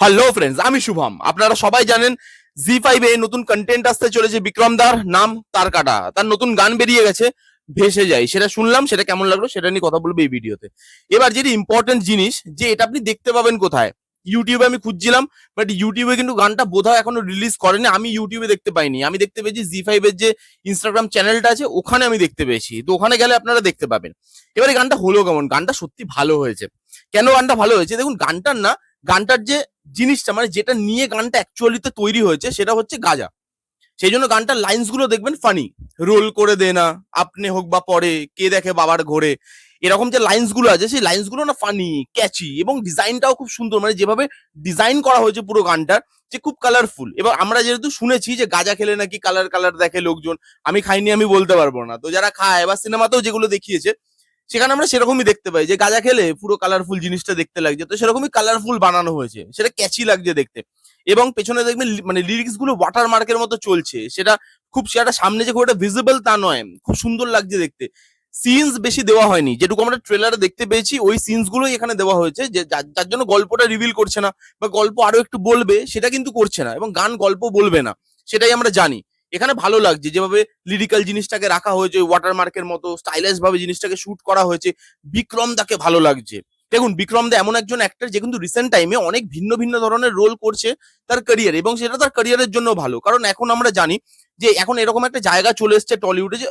Hello friends, আমি শুভম। আপনারা সবাই জানেন জি5 এ নতুন কন্টেন্ট আসতে চলেছে। বিক্রম দার নাম তার কাটা, তার নতুন গান বেরিয়ে গেছে ভেসে যাই। সেটা শুনলাম, সেটা কেমন লাগলো সেটা নিয়ে কথা বলবো এই ভিডিওতে। এবার যেটি ইম্পর্টেন্ট জিনিস, যে এটা আপনি দেখতে পাবেন কোথায়? ইউটিউবে আমি খুঁজছিলাম, বাট ইউটিউবে কিন্তু গানটা বোধহয় এখনো রিলিজ করেনি। আমি ইউটিউবে দেখতে পাইনি, আমি দেখতে পেয়েছি জি5 এর যে ইনস্টাগ্রাম চ্যানেলটা আছে ওখানে আমি দেখতে পেয়েছি। তো ওখানে গেলে আপনারা দেখতে পাবেন। এবার এই গানটা হলো কেমন? গানটা সত্যি ভালো হয়েছে। কেন গানটা ভালো হয়েছে? দেখুন, গানটার যে জিনিসটা, মানে যেটা নিয়ে গানটা অ্যাকচুয়ালিতে তৈরি হয়েছে সেটা হচ্ছে গাঁজা। সেই জন্য গানটার লাইন্স গুলো দেখবেন ফানি। রোল করে দে না, আপনি হোক বা পরে, কে দেখে বাবার ঘরে, এরকম যে লাইন্স গুলো আছে সেই লাইন্স গুলো না ফানি, ক্যাচি, এবং ডিজাইনটাও খুব সুন্দর। মানে যেভাবে ডিজাইন করা হয়েছে পুরো গানটার, যে খুব কালারফুল। এবার আমরা যেহেতু শুনেছি যে গাঁজা খেলে নাকি কালার কালার দেখে লোকজন, আমি খাইনি, আমি বলতে পারবো না। তো যারা খায় বা সিনেমাতেও যেগুলো দেখিয়েছে সেখানে আমরা সেরকমই দেখতে পাই যে গাঁজা খেলে পুরো কালারফুল জিনিসটা দেখতে লাগছে। তো সেরকমই কালারফুল বানানো হয়েছে, সেটা ক্যাচি লাগছে দেখতে। এবং পেছনে দেখবেন মানে লিরিক্স গুলো ওয়াটার মার্কের মতো চলছে। সেটা সামনে যে খুব একটা ভিজিবল তা নয়, খুব সুন্দর লাগছে দেখতে। সিনস বেশি দেওয়া হয়নি, যেটুকু আমরা ট্রেলারে দেখতে পেয়েছি ওই সিনস গুলোই এখানে দেওয়া হয়েছে, যে যার জন্য গল্পটা রিভিল করছে না, বা গল্প আরো একটু বলবে সেটা কিন্তু করছে না, এবং গান গল্প বলবে না সেটাই আমরা জানি। এখানে ভালো লাগছে যেভাবে লিরিক্যাল জিনিসটাকে রাখা হয়েছে, ওয়াটার মার্কের মতো স্টাইলিশ ভাবে জিনিসটাকে শুট করা হয়েছে। বিক্রম দাকে ভালো লাগছে। দেখুন, বিক্রম দা এমন একজন অ্যাক্টর যে কিন্তু রিসেন্ট টাইমে অনেক ভিন্ন ভিন্ন ধরনের রোল করছে তার ক্যারিয়ারে, এবং সেটা তার ক্যারিয়ারের জন্য ভালো। কারণ এখন আমরা জানি যে এখন এরকম একটা জায়গা চলে এসছে টলিউডে, যে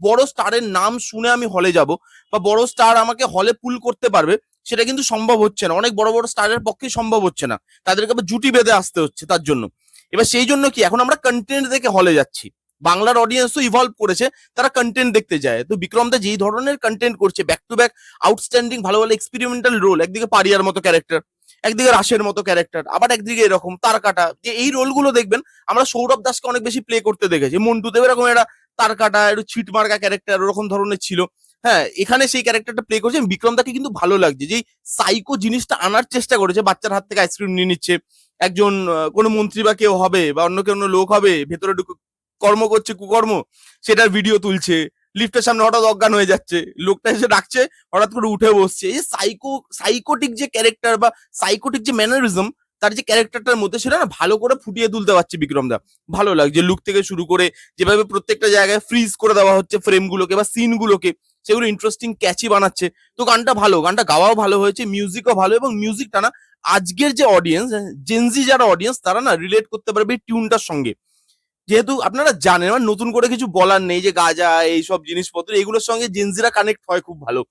বড় স্টারের নাম শুনে আমি হলে যাব, বা বড় স্টার আমাকে হলে পুল করতে পারবে, সেটা কিন্তু সম্ভব হচ্ছে না। অনেক বড় বড় স্টারের পক্ষে সম্ভব হচ্ছে না, তাদেরকে আবার জুটি বেঁধে আসতে হচ্ছে তার জন্য। এবার সেই জন্য কি এখন আমরা কন্টেন্ট দেখে হলে যাচ্ছি। বাংলার অডিয়েন্সও ইভলভ করেছে, তারা কন্টেন্ট দেখতে যায়। তো বিক্রম দা যেই ধরনের কন্টেন্ট করছে, ব্যাক টু ব্যাক আউটস্ট্যান্ডিং ভালো ভালো এক্সপেরিমেন্টাল রোল, একদিকে পারিয়ার মতো ক্যারেক্টার, একদিকে রাশের মতো ক্যারেক্টার, আবার একদিকে এরকম তার কাটা, যে এই রোলগুলো দেখবেন আমরা সৌরভ দাসকে অনেক বেশি প্লে করতে দেখেছি। মন্টু দেব এরকম একটা তার কাটা, একটু ছিট মার্কা ক্যারেক্টার ওরকম ধরনের ছিল। হ্যাঁ, এখানে সেই ক্যারেক্টারটা প্লে করছে। বিক্রম দাকে কিন্তু ভালো লাগছে, যে সাইকো জিনিসটা আনার চেষ্টা করেছে। বাচ্চার হাত থেকে আইসক্রিম নিয়ে নিচ্ছে, একজন কোনো মন্ত্রী বা কেউ হবে, বা অন্য কোনো লোক হবে, ভেতরে ঢুকে কর্ম করছে কুকর্ম, সেটার ভিডিও তুলছে। লিফটের সামনে হঠাৎ অজ্ঞান হয়ে যাচ্ছে, লোকটা এসে ডাকছে, হঠাৎ করে উঠে বসছে। এই সাইকোটিক যে ক্যারেক্টার বা সাইকোটিক যে ম্যানারিজম তার যে ক্যারেক্টারটার মধ্যে, সেটা না ভালো করে ফুটিয়ে তুলতে পারছে বিক্রম দা। ভালো লাগছে লুক থেকে শুরু করে, যেভাবে প্রত্যেকটা জায়গায় ফ্রিজ করে দেওয়া হচ্ছে ফ্রেম গুলোকে বা সিন গুলোকে, সেগুলো ইন্টারেস্টিং ক্যাচি বানাচ্ছে। তো গানটা ভালো, গানটা গাওয়াও ভালো হয়েছে, মিউজিকও ভালো। এবং মিউজিকটা না আজকের যে অডিয়েন্স, জেনজি যারা অডিয়েন্স, তারা না রিলেট করতে পারবে এই টিউনটার সঙ্গে। যেহেতু আপনারা জানেন, আমার নতুন করে কিছু বলার নেই, যে গাজা এইসব জিনিসপত্র এগুলোর সঙ্গে জেনজিরা কানেক্ট হয় খুব ভালো।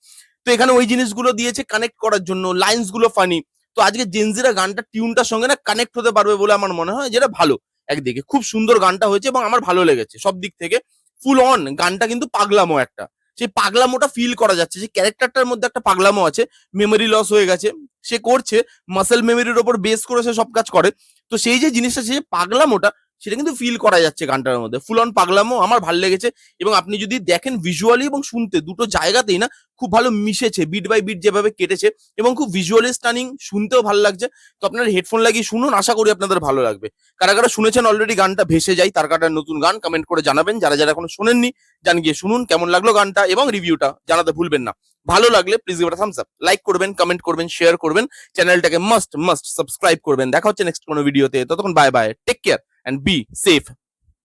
তো এখানে ওই জিনিসগুলো দিয়েছে কানেক্ট করার জন্য, লাইন্স গুলো ফানি। তো আজকে জেনজিরা গানটা টিউনটার সঙ্গে না কানেক্ট হতে পারবে বলে আমার মনে হয়, যেটা ভালো। একদিকে খুব সুন্দর গানটা হয়েছে এবং আমার ভালো লেগেছে সব দিক থেকে। ফুল অন গানটা কিন্তু পাগলামো একটা, সেই পাগলামোটা ফিল করা যাচ্ছে, যে ক্যারেক্টারটার মধ্যে একটা পাগলামো আছে। মেমোরি লস হয়ে গেছে, সে করছে মাসেল মেমোরির ওপর বেস করে সে সব কাজ করে। তো সেই যে জিনিসটা, সেই পাগলামোটা, সেটা কিন্তু ফিল করা যাচ্ছে গানটার মধ্যে। ফুল অন পাগলামো আমার ভালো লেগেছে। এবং আপনি যদি দেখেন ভিজুয়ালি এবং শুনতে দুটো জায়গাতেই না খুব ভালো মিশেছে, বিট বাই বিট যেভাবে কেটেছে, এবং খুব ভিজুয়ালি স্টানিং, শুনতেও ভালো লাগছে। তো আপনারা হেডফোন লাগিয়ে শুনুন, আশা করি আপনাদের ভালো লাগবে। কারা কারা শুনেছেন অলরেডি গানটা ভেসে যাই তার কাটার নতুন গান, কমেন্ট করে জানাবেন। যারা যারা এখনো শোনেননি, জান গিয়ে শুনুন কেমন লাগলো গানটা, এবং রিভিউটা জানাতে ভুলবেন না। ভালো লাগলে please give it a Thums up, like করবেন, কমেন্ট করবেন, শেয়ার করবেন, চ্যানেলটাকে মাস্ট মাস্ট সাবস্ক্রাইব করবেন। দেখা হচ্ছে নেক্সট কোনো ভিডিওতে। ততক্ষণ bye bye, take care and be safe.